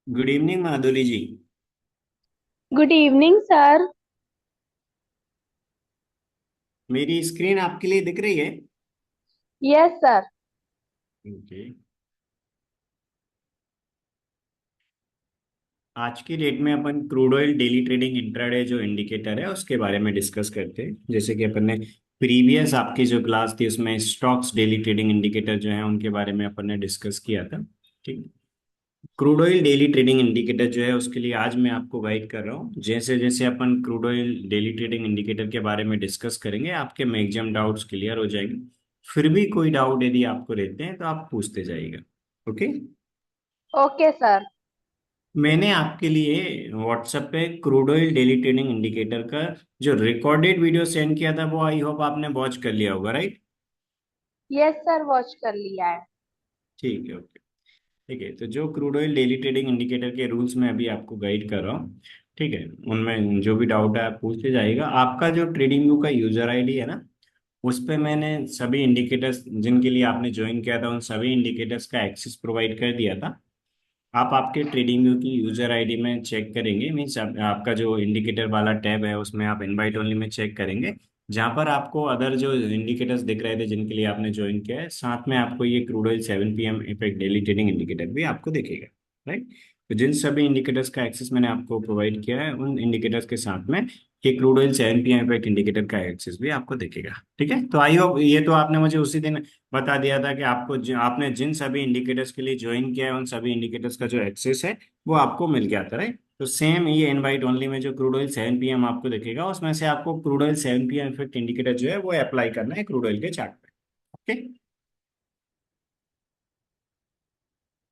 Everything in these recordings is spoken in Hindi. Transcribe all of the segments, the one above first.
Good evening Madhuri ji. Good evening sir. मेरी स्क्रीन आपके लिए दिख रही है? Yes sir. ओके। आज की डेट में अपन crude oil daily trading intraday जो इंडिकेटर है उसके बारे में डिस्कस करते हैं। जैसे कि अपन ने प्रीवियस आपकी जो क्लास थी उसमें स्टॉक्स डेली ट्रेडिंग इंडिकेटर जो है उनके बारे में अपन ने डिस्कस किया था। ठीक। Crude oil daily trading indicator जो है उसके लिए आज मैं आपको गाइड कर रहा हूँ। जैसे जैसे अपन crude oil daily trading indicator के बारे में डिस्कस करेंगे आपके मैक्सिमम डाउट्स क्लियर हो जाएंगे। फिर भी कोई डाउट यदि आपको रहते हैं तो आप पूछते जाइएगा। ओके। Okay sir. मैंने आपके लिए व्हाट्सएप पे crude oil daily trading indicator का जो रिकॉर्डेड वीडियो सेंड किया था वो आई होप आपने वॉच कर लिया होगा, राइट? यस सर, वॉच कर लिया है। ठीक है, ओके। ठीक है, तो जो crude oil daily trading indicator के रूल्स में अभी आपको गाइड कर रहा हूँ। ठीक है, उनमें जो भी डाउट है आप पूछते जाइएगा। आपका जो ट्रेडिंग व्यू का यूजर आईडी है ना, उस पे मैंने सभी इंडिकेटर्स जिनके लिए आपने ज्वाइन किया था उन सभी इंडिकेटर्स का एक्सेस प्रोवाइड कर दिया था। आप आपके ट्रेडिंग व्यू की यूजर आईडी में चेक करेंगे, मीन्स आपका जो इंडिकेटर वाला टैब है उसमें आप इनवाइट ओनली में चेक करेंगे। जहां पर आपको अदर जो इंडिकेटर्स दिख रहे थे जिनके लिए आपने ज्वाइन किया है, साथ में आपको ये crude oil 7 PM effect daily trading indicator भी आपको दिखेगा, राइट? तो जिन सभी इंडिकेटर्स का एक्सेस मैंने आपको प्रोवाइड किया है उन इंडिकेटर्स के साथ में ये crude oil 7 PM effect indicator का एक्सेस भी आपको दिखेगा। ठीक है, तो आई होप ये तो आपने मुझे उसी दिन बता दिया था कि आपको आपने जिन सभी इंडिकेटर्स के लिए ज्वाइन किया है उन सभी इंडिकेटर्स का जो एक्सेस है वो आपको मिल गया था, राइट? तो सेम ये इनवाइट ओनली में जो क्रूड ऑयल 7 PM आपको दिखेगा उसमें से आपको crude oil 7 PM effect indicator जो है वो अप्लाई करना है क्रूड ऑयल के चार्ट पे। ओके।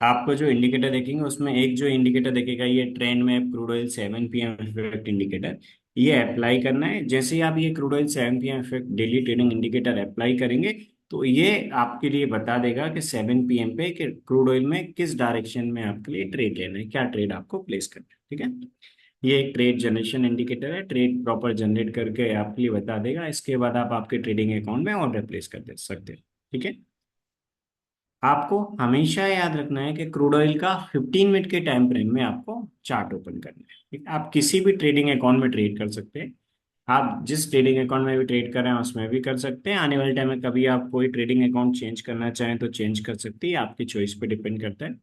आपको जो इंडिकेटर देखेंगे उसमें एक जो इंडिकेटर देखेगा ये ट्रेंड में crude oil 7 PM effect indicator, ये अप्लाई करना है। जैसे ही आप ये crude oil 7 PM effect daily trading indicator apply करेंगे तो ये आपके लिए बता देगा कि 7 PM पे कि क्रूड ऑयल में किस डायरेक्शन में आपके लिए ट्रेड लेना है, क्या ट्रेड आपको प्लेस करना है। ठीक है, ये एक ट्रेड जनरेशन इंडिकेटर है, ट्रेड प्रॉपर जनरेट करके आपके लिए बता देगा। इसके बाद आप आपके ट्रेडिंग अकाउंट में ऑर्डर प्लेस कर दे सकते हैं। ठीक है, आपको हमेशा याद रखना है कि क्रूड ऑयल का 15 मिनट के टाइम फ्रेम में आपको चार्ट ओपन करना है। ठीक है? आप किसी भी ट्रेडिंग अकाउंट में ट्रेड कर सकते हैं। आप जिस ट्रेडिंग अकाउंट में भी ट्रेड कर रहे हैं उसमें भी कर सकते हैं। आने वाले टाइम में कभी आप कोई ट्रेडिंग अकाउंट चेंज करना चाहें तो चेंज कर सकते हैं, आपकी चॉइस पे डिपेंड करता है।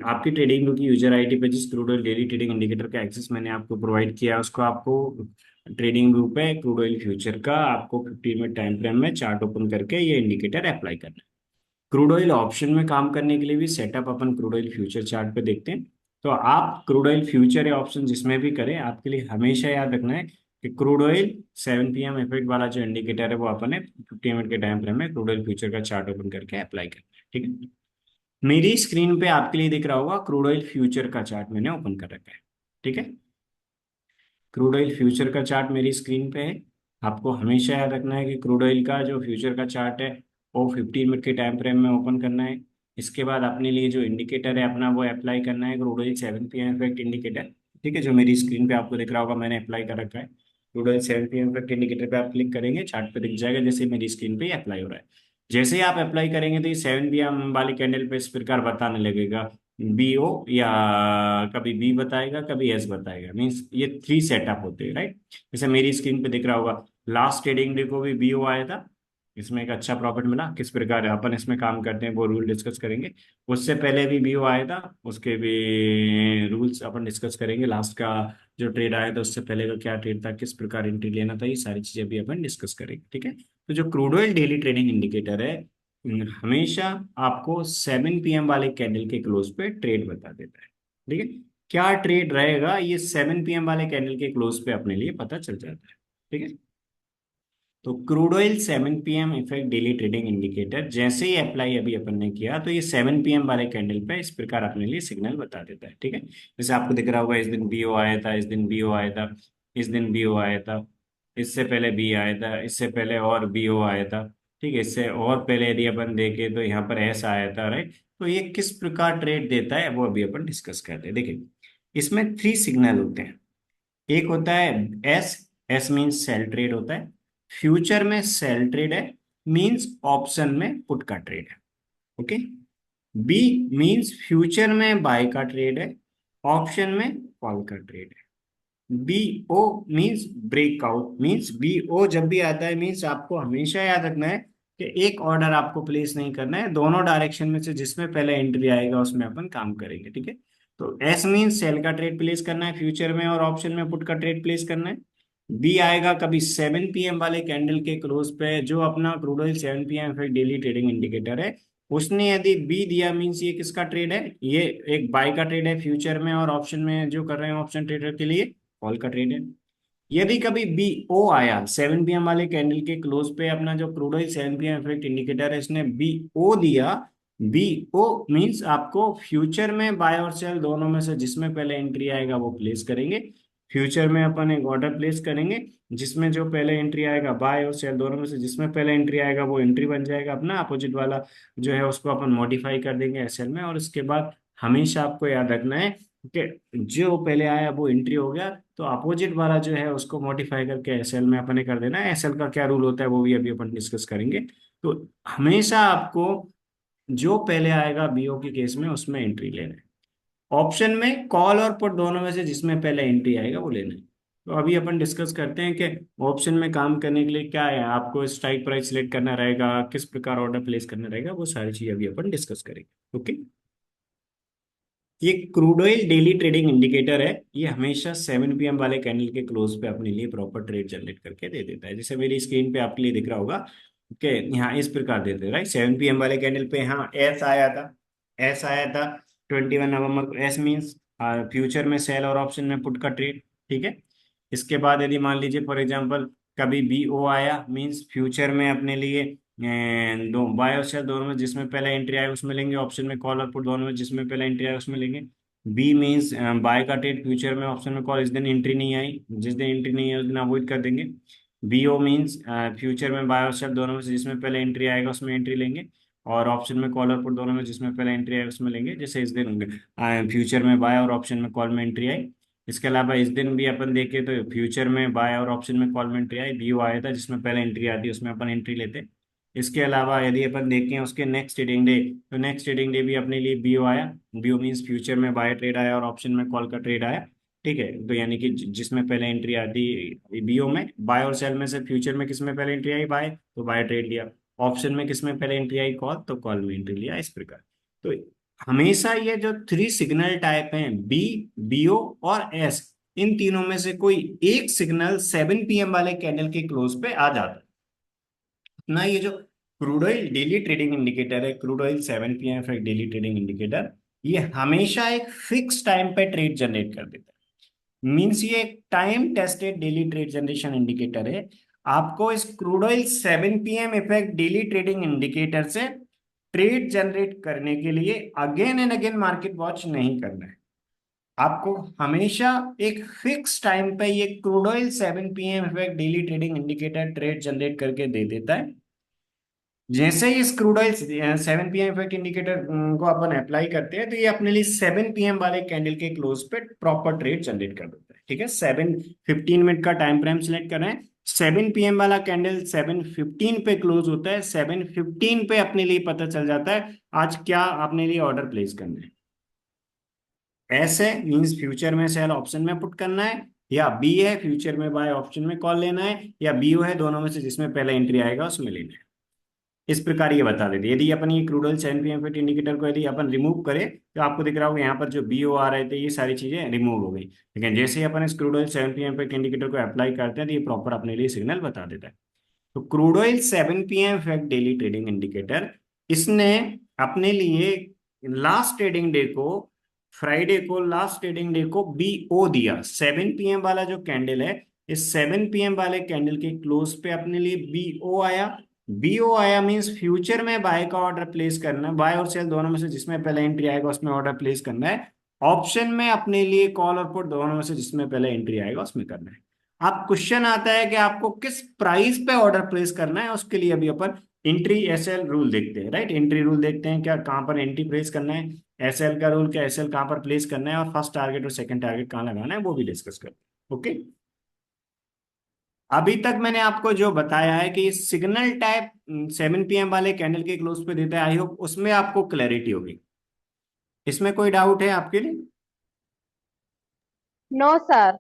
आपकी ट्रेडिंग ग्रुप की यूजर आईडी पे जिस crude oil daily trading indicator का एक्सेस मैंने आपको प्रोवाइड किया है उसको आपको ट्रेडिंग ग्रुप पे क्रूड ऑयल फ्यूचर का आपको 15 मिनट टाइम फ्रेम में चार्ट ओपन करके ये इंडिकेटर अप्लाई करना है। क्रूड ऑयल ऑप्शन में काम करने के लिए भी सेटअप अपन क्रूड ऑयल फ्यूचर चार्ट पे देखते हैं। तो आप क्रूड ऑयल फ्यूचर या ऑप्शन जिसमें भी करें, आपके लिए हमेशा याद रखना है कि क्रूड ऑयल 7 PM इफेक्ट वाला जो इंडिकेटर है वो अपन ने 15 मिनट के टाइम फ्रेम में क्रूड ऑयल फ्यूचर का चार्ट ओपन करके अप्लाई करना है। ठीक है, मेरी स्क्रीन पे आपके लिए दिख रहा होगा क्रूड ऑयल फ्यूचर का चार्ट मैंने ओपन कर रखा है। ठीक है, क्रूड ऑयल फ्यूचर का चार्ट मेरी स्क्रीन पे है। आपको हमेशा याद रखना है कि क्रूड ऑयल का जो फ्यूचर का चार्ट है वो 15 मिनट के टाइम फ्रेम में ओपन करना है। इसके बाद अपने लिए जो इंडिकेटर है अपना वो अप्लाई करना है, crude oil 7 PM effect indicator. ठीक है, जो मेरी स्क्रीन पे आपको दिख रहा होगा मैंने अप्लाई कर रखा है। Crude oil 7 PM effect indicator पे आप क्लिक करेंगे, चार्ट पे दिख जाएगा जैसे मेरी स्क्रीन पे अप्लाई हो रहा है। जैसे ही आप अप्लाई करेंगे तो ये 7 PM वाली कैंडल पे इस प्रकार बताने लगेगा, BO, या कभी बी बताएगा कभी एस बताएगा। मीन्स ये थ्री सेटअप होते हैं, राइट? जैसे मेरी स्क्रीन पे दिख रहा होगा लास्ट ट्रेडिंग डे को भी BO आया था, इसमें एक अच्छा प्रॉफिट मिला। किस प्रकार अपन इसमें काम करते हैं वो रूल डिस्कस करेंगे। उससे पहले भी BO आया था, उसके भी रूल्स अपन डिस्कस करेंगे। लास्ट का जो ट्रेड आया था उससे पहले का क्या ट्रेड था, किस प्रकार एंट्री लेना था, ये सारी चीजें भी अपन डिस्कस करेंगे। ठीक है, तो जो crude oil daily trading indicator है हमेशा आपको 7 PM वाले कैंडल के क्लोज पे ट्रेड बता देता है। ठीक है, क्या ट्रेड रहेगा ये 7 PM वाले कैंडल के क्लोज पे अपने लिए पता चल जाता है। ठीक है, तो crude oil 7 PM effect daily trading indicator जैसे ही अप्लाई अभी अपन ने किया तो ये 7 PM वाले कैंडल पे इस प्रकार अपने लिए सिग्नल बता देता है। ठीक है, जैसे आपको दिख रहा होगा इस दिन BO आया था, इस दिन BO आया था, इस दिन BO आया था, इससे पहले बी आया था, इससे पहले और BO आया था। ठीक है, इससे और पहले यदि अपन देखें तो यहाँ पर ऐसा आया था, राइट? तो ये किस प्रकार ट्रेड देता है वो अभी अपन डिस्कस करते हैं। देखिए, इसमें थ्री सिग्नल होते हैं। एक होता है S, S means sell trade होता है। फ्यूचर में सेल ट्रेड है, मीन्स ऑप्शन में पुट का ट्रेड है। ओके। बी मीन्स फ्यूचर में बाय का ट्रेड है। ऑप्शन में कॉल का ट्रेड है। B O means breakout, means B O जब भी आता है मीन्स आपको हमेशा याद रखना है कि एक ऑर्डर आपको प्लेस नहीं करना है, दोनों डायरेक्शन में से जिसमें पहले एंट्री आएगा उसमें अपन काम करेंगे, ठीक है। तो एस मीन्स सेल का ट्रेड प्लेस करना है फ्यूचर में, और ऑप्शन में पुट का ट्रेड प्लेस करना है। बी आएगा कभी 7 PM वाले कैंडल के क्लोज पे, जो अपना क्रूड ऑयल 7 PM फिर डेली ट्रेडिंग इंडिकेटर है, उसने यदि बी दिया मीन्स ये किसका ट्रेड है, ये एक बाय का ट्रेड है फ्यूचर में, और ऑप्शन में जो कर रहे हैं ऑप्शन ट्रेडर के लिए कॉल का ट्रेड है। यदि कभी बी ओ आया 7 PM वाले कैंडल के क्लोज पे, अपना जो crude oil 7 PM effect indicator है इसने बी ओ दिया, बी ओ मीन्स आपको फ्यूचर में बाय और सेल दोनों में से जिसमें पहले एंट्री आएगा वो प्लेस करेंगे। फ्यूचर में अपन एक ऑर्डर प्लेस करेंगे जिसमें जो पहले एंट्री आएगा बाय और सेल दोनों में से जिसमें पहले एंट्री आएगा वो एंट्री बन जाएगा अपना, अपोजिट वाला जो है उसको अपन मॉडिफाई कर देंगे एसएल में। और इसके बाद हमेशा आपको याद रखना है कि जो पहले आया वो एंट्री हो गया, तो अपोजिट वाला जो है उसको मॉडिफाई करके एसएल में अपने कर देना है। एसएल का क्या रूल होता है वो भी अभी अपन डिस्कस करेंगे। तो हमेशा आपको जो पहले आएगा बीओ के केस में उसमें एंट्री लेना है। ऑप्शन में कॉल और पुट दोनों में से जिसमें पहले एंट्री आएगा वो लेना है। तो अभी अपन डिस्कस करते हैं कि ऑप्शन में काम करने के लिए क्या है, आपको स्ट्राइक प्राइस सिलेक्ट करना रहेगा, किस प्रकार ऑर्डर प्लेस करना रहेगा, वो सारी चीज अभी अपन डिस्कस करेंगे, ओके। ये crude oil daily trading indicator है, ये हमेशा 7 PM वाले कैंडल के क्लोज पे अपने लिए प्रॉपर ट्रेड जनरेट करके दे देता है। जैसे मेरी स्क्रीन पे आपके लिए दिख रहा होगा कि यहाँ इस प्रकार देते हैं, राइट। 7 PM वाले कैंडल पे यहाँ एस आया था, एस आया था 21 नवंबर को। एस मीन्स फ्यूचर में सेल और ऑप्शन में पुट का ट्रेड, ठीक है। इसके बाद यदि मान लीजिए फॉर एग्जांपल कभी बी ओ आया मीन्स फ्यूचर में अपने लिए दो बाय और सेल दोनों में जिसमें पहले एंट्री आए उसमें लेंगे, ऑप्शन में कॉल और पुट दोनों में जिसमें पहले एंट्री आए उसमें लेंगे। बी मीन्स बाय का ट्रेड फ्यूचर में, ऑप्शन में कॉल, इस दिन एंट्री नहीं आई, जिस दिन एंट्री नहीं है उस दिन अवॉइड कर देंगे। बी ओ मीन्स फ्यूचर में बाय और सेल दोनों में से जिसमें पहले एंट्री आएगा उसमें एंट्री लेंगे, और ऑप्शन में कॉल और पुट दोनों में जिसमें पहले एंट्री आए उसमें लेंगे, जैसे इस दिन फ्यूचर में बाय और ऑप्शन में कॉल में एंट्री आई। इसके अलावा इस दिन भी अपन देखें तो फ्यूचर में बाय और ऑप्शन में कॉल में एंट्री आई, बीओ आया था जिसमें पहले एंट्री आती है उसमें अपन एंट्री लेते। इसके अलावा यदि अपन देखें उसके नेक्स्ट ट्रेडिंग डे, तो नेक्स्ट ट्रेडिंग डे भी अपने लिए बीओ आया। बीओ मीन्स फ्यूचर में बाय ट्रेड आया और ऑप्शन में कॉल का ट्रेड आया, ठीक है। तो यानी कि जिसमें पहले एंट्री आती बीओ में, बाय और सेल में से फ्यूचर में किसमें पहले एंट्री आई बाय, तो बाय ट्रेड लिया। ऑप्शन में किसमें पहले एंट्री आई कॉल, तो कॉल में एंट्री लिया, इस प्रकार। तो हमेशा ये जो थ्री सिग्नल टाइप हैं बी, बीओ और एस, इन तीनों में से कोई एक सिग्नल 7 PM वाले कैंडल के क्लोज पे आ जाता है ना। ये जो crude oil daily trading indicator है, क्रूड ऑयल 7 PM फिर डेली ट्रेडिंग इंडिकेटर, ये हमेशा एक फिक्स टाइम पे ट्रेड जनरेट कर देता है। मीन्स ये एक time tested daily trade generation indicator है। आपको इस crude oil 7 PM effect daily trading indicator से ट्रेड जनरेट करने के लिए again and again market watch नहीं करना है। आपको हमेशा एक फिक्स टाइम पे ये crude oil 7 PM effect daily trading indicator trade generate करके दे देता है। जैसे ही इस crude oil 7 PM effect indicator को अपन अप्लाई करते हैं तो ये अपने लिए 7 PM वाले कैंडल के क्लोज पे प्रॉपर ट्रेड जनरेट कर देता है, ठीक है। 7:15 का टाइम फ्रेम सिलेक्ट करें। 7 PM वाला कैंडल 7:15 पे क्लोज होता है, 7:15 पे अपने लिए पता चल जाता है आज क्या अपने लिए ऑर्डर प्लेस करना है। एस है मीन्स फ्यूचर में सेल ऑप्शन में पुट करना है, या बी है फ्यूचर में बाय ऑप्शन में कॉल लेना है, या बी ओ है दोनों में से जिसमें पहला एंट्री आएगा उसमें लेना है। इस प्रकार ये बता देते। यदि अपन ये crude oil 7 PM fit indicator को यदि अपन रिमूव करें तो आपको दिख रहा होगा यहाँ पर जो बी ओ आ रहे थे ये सारी चीजें रिमूव हो गई, लेकिन जैसे ही अपन इस crude oil 7 PM fit indicator को अप्लाई करते हैं तो ये प्रॉपर अपने लिए सिग्नल बता देता है। तो crude oil 7 PM effect daily trading indicator, इसने अपने लिए लास्ट ट्रेडिंग डे को, फ्राइडे को लास्ट ट्रेडिंग डे को बी ओ दिया। 7 PM वाला जो कैंडल है, इस 7 PM वाले कैंडल के क्लोज पे अपने लिए बी ओ आया। बी ओ आया मीन्स फ्यूचर में बाय का ऑर्डर प्लेस करना है, बाय और सेल दोनों में से जिसमें पहले एंट्री आएगा उसमें ऑर्डर प्लेस करना है। ऑप्शन में अपने लिए कॉल और पुट दोनों में से जिसमें पहले एंट्री आएगा उसमें करना है। अब क्वेश्चन आता है कि आपको किस प्राइस पे ऑर्डर प्लेस करना है, उसके लिए अभी अपन एंट्री एसएल रूल देखते हैं, राइट। एंट्री रूल देखते हैं क्या, कहाँ पर एंट्री प्लेस करना है, एसएल का रूल क्या, एसएल कहाँ पर प्लेस करना है, और फर्स्ट टारगेट और सेकंड टारगेट कहाँ लगाना है वो भी डिस्कस करते हैं, ओके। अभी तक मैंने आपको जो बताया है कि सिग्नल टाइप 7 PM वाले कैंडल के क्लोज पे देता है, आई होप उसमें आपको क्लैरिटी होगी। इसमें कोई डाउट है आपके लिए? No sir.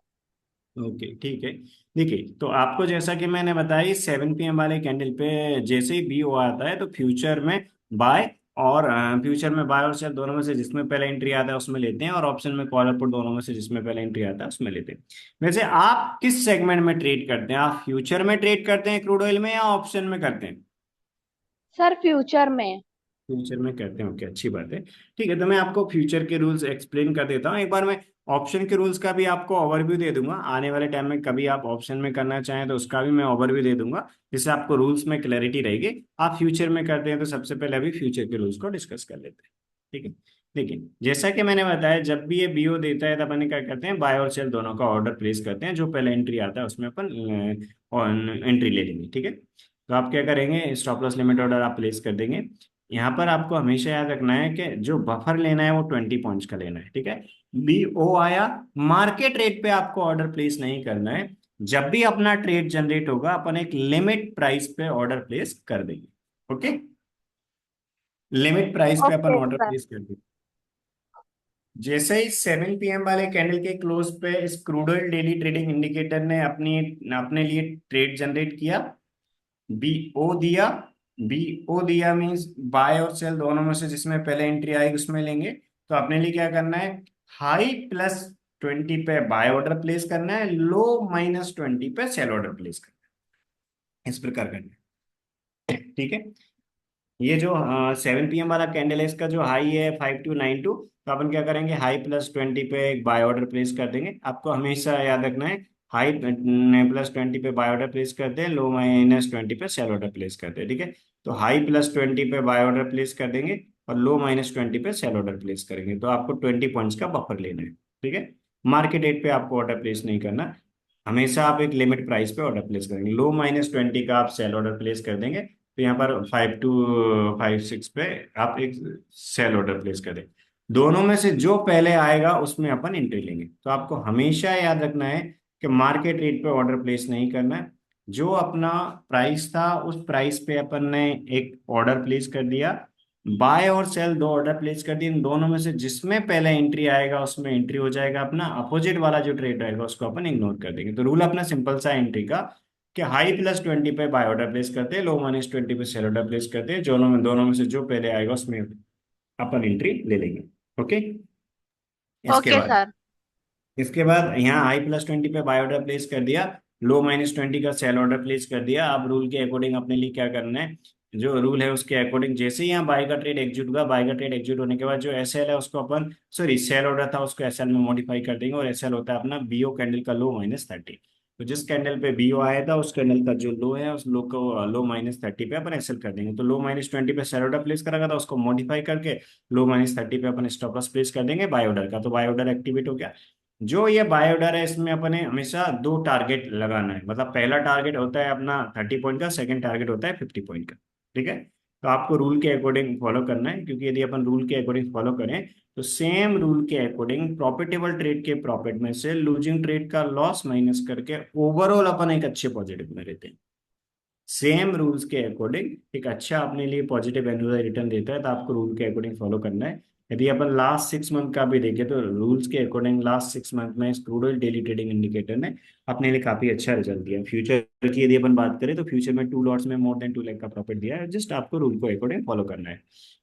ओके ठीक है। देखिए तो आपको जैसा कि मैंने बताया 7 PM वाले कैंडल पे जैसे ही बी ओ आता है तो फ्यूचर में बाय, और फ्यूचर में बाय और सेल दोनों में से जिसमें पहले एंट्री आता है उसमें लेते हैं, और ऑप्शन में कॉल और पुट दोनों में से जिसमें पहले एंट्री आता है उसमें लेते हैं। वैसे आप किस सेगमेंट में ट्रेड करते हैं? आप फ्यूचर में ट्रेड करते हैं क्रूड ऑयल में, या ऑप्शन में करते हैं? सर फ्यूचर में। फ्यूचर में करते हैं, ओके अच्छी बात है। ठीक है, तो मैं आपको फ्यूचर के रूल्स एक्सप्लेन कर देता हूँ। एक बार मैं ऑप्शन के रूल्स का भी आपको ओवरव्यू दे दूंगा, आने वाले टाइम में कभी आप ऑप्शन में करना चाहें तो उसका भी मैं ओवरव्यू दे दूंगा, जिससे आपको रूल्स में क्लैरिटी रहेगी। आप फ्यूचर में करते हैं तो सबसे पहले अभी फ्यूचर के रूल्स को डिस्कस कर लेते हैं। ठीक है, देखिए जैसा कि मैंने बताया, जब भी ये बीओ देता है तब अपन क्या करते हैं, बाय और सेल दोनों का ऑर्डर प्लेस करते हैं। जो पहले एंट्री आता है उसमें अपन एंट्री ले लेंगे। ठीक है, तो आप क्या करेंगे, स्टॉप लॉस लिमिट ऑर्डर आप प्लेस कर देंगे। यहाँ पर आपको हमेशा याद रखना है कि जो बफर लेना है वो 20 पॉइंट्स का लेना है। ठीक है, बी ओ आया, मार्केट रेट पे आपको ऑर्डर प्लेस नहीं करना है। जब भी अपना ट्रेड जनरेट होगा अपन एक लिमिट प्राइस पे ऑर्डर प्लेस कर देंगे। ओके, लिमिट प्राइस पे अपन ओके ऑर्डर सर। प्लेस कर देंगे। जैसे ही 7 PM वाले कैंडल के क्लोज पे इस crude oil daily trading indicator ने अपनी अपने लिए ट्रेड जनरेट किया, बी ओ दिया। बी ओ दिया मीन्स बाय और सेल दोनों में से जिसमें पहले एंट्री आएगी उसमें लेंगे। तो अपने लिए क्या करना है, हाई +20 पे बाय ऑर्डर प्लेस करना है, लो -20 पे सेल ऑर्डर प्लेस करना है। इस प्रकार करना है। ठीक है, ये जो 7 PM वाला कैंडल है इसका जो हाई है 5292, तो अपन क्या करेंगे, हाई +20 पे एक बाय ऑर्डर प्लेस कर देंगे। आपको हमेशा याद रखना है, हाई +20 पे बाय ऑर्डर प्लेस करते हैं, लो -20 पे सेल ऑर्डर प्लेस करते हैं। ठीक है, तो हाई +20 पे बाय ऑर्डर प्लेस कर देंगे और लो -20 पे सेल ऑर्डर प्लेस करेंगे। तो आपको 20 पॉइंट्स का बफर लेना है। ठीक है, मार्केट रेट पे आपको ऑर्डर प्लेस नहीं करना, हमेशा आप एक लिमिट प्राइस पे ऑर्डर प्लेस करेंगे। लो -20 का आप सेल ऑर्डर प्लेस कर देंगे, तो यहाँ पर 5 to 5 6 पे आप एक सेल ऑर्डर प्लेस कर दें। दोनों में से जो पहले आएगा उसमें अपन एंट्री लेंगे। तो आपको हमेशा याद रखना है कि मार्केट रेट पे ऑर्डर प्लेस नहीं करना है। जो अपना प्राइस था उस प्राइस पे अपन ने एक ऑर्डर प्लेस कर दिया, बाय और सेल दो ऑर्डर प्लेस कर दिए, इन दोनों में से जिसमें पहले एंट्री आएगा उसमें एंट्री हो जाएगा। अपना अपोजिट वाला जो ट्रेड रहेगा उसको अपन इग्नोर कर देंगे। तो रूल अपना सिंपल सा एंट्री का, कि हाई +20 पे बाय ऑर्डर प्लेस करते हैं, लो -20 पे सेल ऑर्डर प्लेस करते हैं, दोनों में से जो पहले आएगा उसमें अपन एंट्री ले लेंगे। ओके, इसके ओके बाद सर। यहाँ हाई +20 पे बाय ऑर्डर प्लेस कर दिया, लो -20 का सेल ऑर्डर प्लेस कर दिया। अब रूल के अकॉर्डिंग अपने लिए क्या करना है, जो रूल है उसके अकॉर्डिंग जैसे ही यहाँ बाय का ट्रेड एग्जीक्यूट हुआ, बाय का ट्रेड एग्जीक्यूट होने के बाद जो एस एल है उसको अपन, सॉरी सेल ऑर्डर था उसको एस एल में मॉडिफाई कर देंगे, और एस एल होता है अपना बीओ कैंडल का लो -30। तो जिस कैंडल पे बीओ आया था उस कैंडल का जो लो है उस लो को लो -30 पे अपन एस एल कर देंगे। तो लो -20 पे सेल ऑर्डर प्लेस करा था उसको मॉडिफाई करके लो -30 पे अपन स्टॉप लॉस प्लेस कर देंगे बाय ऑर्डर का। तो बाय ऑर्डर एक्टिवेट हो गया। जो ये बाय ऑर्डर है इसमें अपने हमेशा दो टारगेट लगाना है, मतलब पहला टारगेट होता है अपना 30 पॉइंट का, सेकंड टारगेट होता है 50 पॉइंट का। ठीक है, तो आपको रूल के अकॉर्डिंग फॉलो करना है, क्योंकि यदि अपन रूल के अकॉर्डिंग फॉलो करें तो सेम रूल के अकॉर्डिंग प्रॉफिटेबल ट्रेड के प्रॉफिट में से लूजिंग ट्रेड का लॉस माइनस करके ओवरऑल अपन एक अच्छे पॉजिटिव में रहते हैं। सेम रूल्स के अकॉर्डिंग एक अच्छा अपने लिए पॉजिटिव एनुअल रिटर्न देता है, तो आपको रूल के अकॉर्डिंग फॉलो करना है। यदि अपन लास्ट 6 मंथ का भी देखें तो रूल्स के अकॉर्डिंग लास्ट 6 मंथ में crude oil daily trading indicator ने अपने लिए काफी अच्छा रिजल्ट दिया। फ्यूचर की यदि अपन बात करें तो फ्यूचर में 2 लॉट्स में मोर देन 2 लाख का प्रॉफिट दिया है। जस्ट आपको रूल को अकॉर्डिंग फॉलो करना है।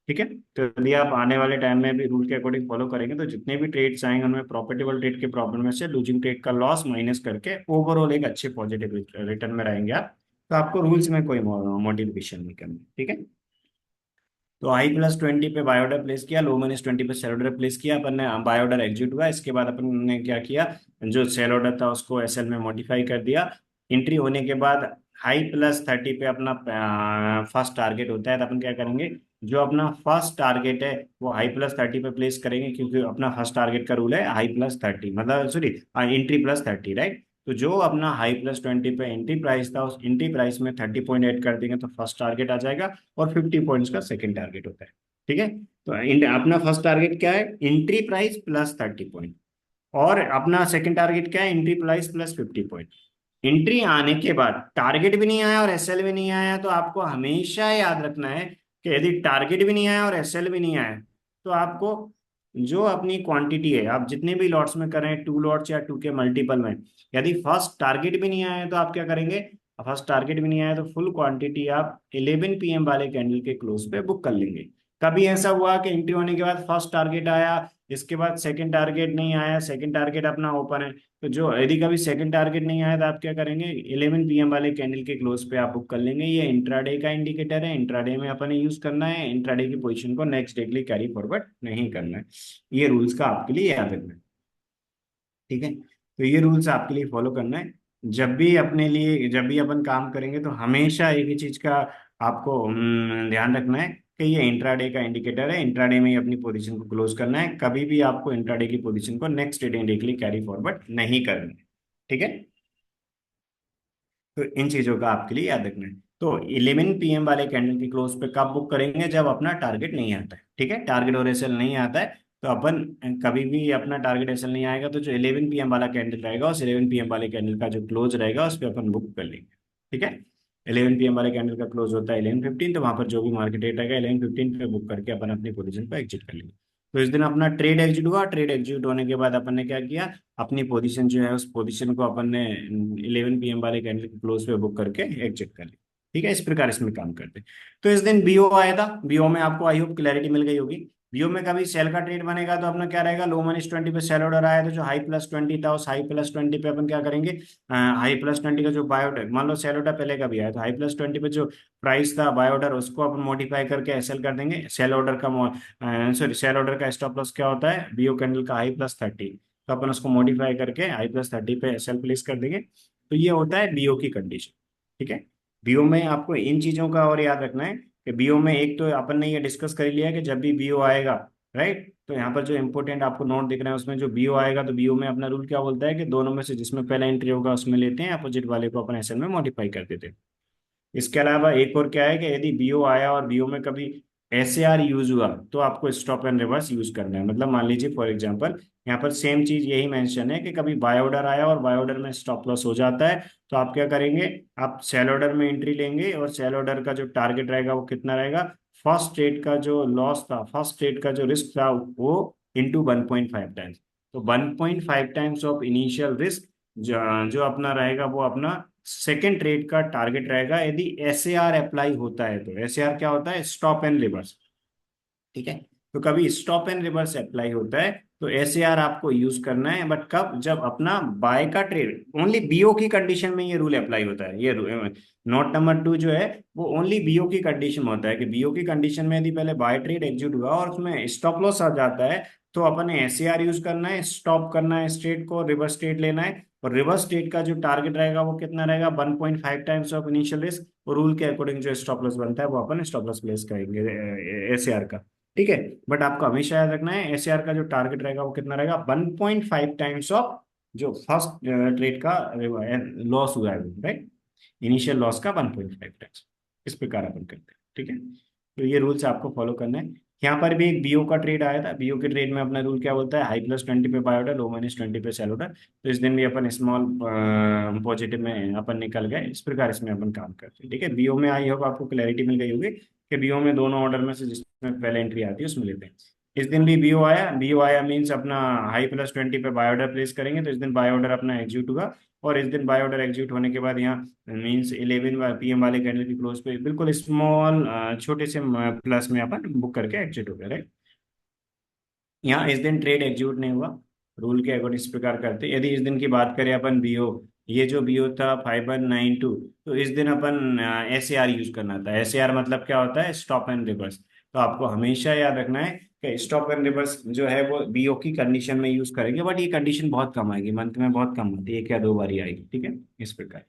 ठीक है, तो यदि आप आने वाले टाइम में भी रूल के अकॉर्डिंग फॉलो करेंगे तो जितने भी ट्रेड्स आएंगे उनमें प्रॉफिटेबल ट्रेड के प्रॉफिट में से लूजिंग ट्रेड का लॉस माइनस करके ओवरऑल एक अच्छे पॉजिटिव रिटर्न में रहेंगे आप। तो आपको रूल्स में कोई मॉडिफिकेशन नहीं करनी। ठीक है, तो I +20 पे बाय ऑर्डर प्लेस किया, लो -20 पे सेल ऑर्डर प्लेस किया अपन ने, बाय ऑर्डर एग्जीक्यूट हुआ। इसके बाद अपन ने क्या किया, जो सेल ऑर्डर था उसको एसएल में मॉडिफाई कर दिया। एंट्री होने के बाद हाई +30 पे अपना फर्स्ट टारगेट होता है, तो अपन क्या करेंगे, जो अपना फर्स्ट टारगेट है वो हाई +30 पे प्लेस करेंगे, क्योंकि अपना फर्स्ट टारगेट का रूल है हाई +30, मतलब सॉरी एंट्री +30, राइट। तो जो अपना हाई +20 पे एंट्री प्राइस था उस एंट्री प्राइस में 30 पॉइंट ऐड कर देंगे तो फर्स्ट टारगेट आ जाएगा, और 50 पॉइंट्स का सेकंड टारगेट होता है। ठीक है, तो अपना फर्स्ट टारगेट क्या है, एंट्री प्राइस +30 पॉइंट, और अपना सेकंड टारगेट क्या है, एंट्री प्राइस +50 पॉइंट। एंट्री आने के बाद टारगेट भी नहीं आया और एसएल भी नहीं आया, तो आपको हमेशा याद रखना है कि यदि टारगेट भी नहीं आया और एसएल भी नहीं आया तो आपको जो अपनी क्वांटिटी है, आप जितने भी लॉट्स में करें, 2 लॉट्स या 2 के मल्टीपल में, यदि फर्स्ट टारगेट भी नहीं आया तो आप क्या करेंगे? फर्स्ट टारगेट भी नहीं आया तो फुल क्वांटिटी आप 11 PM वाले कैंडल के क्लोज पे बुक कर लेंगे। कभी ऐसा हुआ कि एंट्री होने के बाद फर्स्ट टारगेट आया, इसके बाद सेकंड टारगेट नहीं आया, सेकंड टारगेट अपना ओपन है, तो जो यदि कभी सेकंड टारगेट नहीं आया तो आप क्या करेंगे? 11 PM वाले कैंडल के क्लोज पे आप बुक कर लेंगे। ये इंट्राडे का इंडिकेटर है, इंट्राडे में अपन ने यूज करना है, इंट्राडे की पोजीशन को नेक्स्ट डे के लिए कैरी फॉरवर्ड नहीं करना है। ये रूल्स का आपके लिए याद रखना है, ठीक है? तो ये रूल्स आपके लिए फॉलो करना है। जब भी अपन काम करेंगे तो हमेशा एक ही चीज का आपको ध्यान रखना है कि ये इंट्राडे का इंडिकेटर है, इंट्राडे में ही अपनी पोजीशन को क्लोज करना है, कभी भी आपको इंट्राडे की पोजीशन को नेक्स्ट डे के लिए कैरी फॉरवर्ड नहीं करना है, ठीक है? तो इन चीजों का आपके लिए याद रखना है। तो 11 PM वाले कैंडल की क्लोज पे कब बुक करेंगे? जब अपना टारगेट नहीं आता है, ठीक है? टारगेट और एसएल नहीं आता है तो अपन कभी भी अपना टारगेट एसएल नहीं आएगा तो जो 11 PM वाला कैंडल रहेगा उस 11 PM वाले कैंडल का जो क्लोज रहेगा उस पर अपन बुक कर लेंगे, ठीक है? 11 PM वाले कैंडल का क्लोज होता है 11:15, तो वहां पर जो भी मार्केट रेट रहेगा 11:15 पे बुक करके अपन अपनी पोजीशन को एग्जिट कर लेंगे। तो इस दिन अपना ट्रेड एग्जिट हुआ, ट्रेड एग्जिट होने के बाद अपन ने क्या किया? अपनी पोजीशन जो है उस पोजीशन को अपन ने 11 PM वाले कैंडल के क्लोज पे बुक करके एग्जिट कर ली, ठीक है? इस प्रकार इसमें काम करते हैं। तो इस दिन बीओ आया था, बीओ में आपको आई होप क्लैरिटी मिल गई होगी। बीओ में कभी सेल का ट्रेड बनेगा तो अपना क्या रहेगा? लो -20 पे सेल ऑर्डर आया तो जो हाई +20 था उस हाई +20 पे अपन क्या करेंगे? हाई +20 का जो बाय ऑर्डर, मान लो सेल ऑर्डर पहले का भी आया तो हाई +20 पे जो प्राइस था बाय ऑर्डर उसको अपन मॉडिफाई करके एसएल कर देंगे। सेल ऑर्डर का सॉरी सेल ऑर्डर का स्टॉप लॉस क्या होता है? बीओ कैंडल का हाई +30, तो अपन उसको मॉडिफाई करके हाई +30 पे सेल प्लेस कर देंगे। तो ये होता है बीओ की कंडीशन, ठीक है? बीओ में आपको इन चीजों का और याद रखना है कि बीओ में एक तो अपन ने ये डिस्कस कर लिया कि जब भी बीओ आएगा, राइट, तो यहाँ पर जो इंपॉर्टेंट आपको नोट दिख रहा है उसमें जो बीओ आएगा तो बीओ में अपना रूल क्या बोलता है कि दोनों में से जिसमें पहला एंट्री होगा उसमें लेते हैं, अपोजिट वाले को अपन एसएल में मॉडिफाई कर देते हैं। इसके अलावा एक और क्या है कि यदि बीओ आया और बीओ में कभी एसएआर यूज हुआ तो आपको स्टॉप एंड रिवर्स यूज करना है। मतलब मान लीजिए फॉर एग्जांपल यहाँ पर सेम चीज यही मेंशन है कि कभी बाय ऑर्डर आया और बाय ऑर्डर में स्टॉप लॉस हो जाता है, तो आप क्या करेंगे? आप सेल ऑर्डर में एंट्री लेंगे और सेल ऑर्डर का जो टारगेट रहेगा वो कितना रहेगा? फर्स्ट ट्रेड का जो लॉस था, फर्स्ट ट्रेड का जो रिस्क था वो इंटू 1.5 टाइम्स। तो 1.5 टाइम्स ऑफ इनिशियल रिस्क जो जो अपना रहेगा वो अपना सेकेंड ट्रेड का टारगेट रहेगा, यदि एसएआर अप्लाई होता है। तो एसएआर क्या होता है? स्टॉप एंड रिवर्स, ठीक है? तो कभी स्टॉप एंड रिवर्स अप्लाई होता है तो एसएआर आपको यूज करना है, बट कब? जब अपना बाय का ट्रेड, ओनली बीओ की कंडीशन में ये रूल अप्लाई होता है। ये नोट नंबर 2 जो है वो ओनली बीओ की कंडीशन में होता है कि बीओ की कंडीशन में यदि पहले बाय ट्रेड एग्जीक्यूट हुआ और उसमें स्टॉप लॉस आ जाता है तो अपन ने एसएआर यूज करना है, स्टॉप करना है स्ट्रेट को, रिवर्स ट्रेड लेना है, और रिवर्स ट्रेड का जो टारगेट रहेगा वो कितना रहेगा? 1.5 टाइम्स ऑफ इनिशियल रिस्क, और रूल के अकॉर्डिंग जो स्टॉप लॉस बनता है वो अपन स्टॉप लॉस प्लेस करेंगे एसएआर का, ठीक है? बट आपको हमेशा याद रखना है एसआर का जो टारगेट रहेगा वो कितना रहेगा? 1.5 टाइम्स ऑफ जो फर्स्ट ट्रेड का लॉस हुआ है, राइट, इनिशियल लॉस का 1.5 टाइम्स। इस प्रकार अपन करते हैं, ठीक है? तो ये रूल्स आपको फॉलो करना है। यहाँ पर भी एक बीओ का ट्रेड आया था, बीओ के ट्रेड में अपना रूल क्या बोलता है? हाई +20 पे बाय ऑर्डर, लो -20 पे सेल ऑर्डर। तो इस दिन भी अपन स्मॉल पॉजिटिव में अपन निकल गए। इस प्रकार इसमें अपन काम करते हैं, ठीक है? बीओ में आई होगा आपको क्लैरिटी मिल गई होगी कि बीओ में दोनों ऑर्डर में से जिसमें पहले एंट्री आती है उसमें लेते हैं। इस दिन भी बीओ आया, बीओ आया मीन्स अपना हाई +20 पे बाय ऑर्डर प्लेस करेंगे, तो इस दिन बाय ऑर्डर अपना एग्जीक्यूट हुआ। और इस दिन बाय ऑर्डर एग्जीक्यूट होने के बाद यहाँ मीन्स 11 PM वाले कैंडल की क्लोज पे बिल्कुल स्मॉल छोटे से प्लस में अपन बुक करके एग्जिट हो गए, राइट? यहाँ इस दिन ट्रेड एग्जीक्यूट नहीं हुआ, रूल के अकॉर्डिंग इस प्रकार करते। यदि इस दिन की बात करें अपन बीओ, ये जो बीओ था 5192, तो इस दिन अपन एसएआर यूज करना था। एसएआर मतलब क्या होता है? Stop and reverse. तो आपको हमेशा याद रखना है कि स्टॉप एंड रिवर्स जो है वो बीओ की कंडीशन में यूज करेंगे, बट ये कंडीशन बहुत कम आएगी, मंथ में बहुत कम होती है, 1 या 2 बार ही आएगी, ठीक है? इस प्रकार।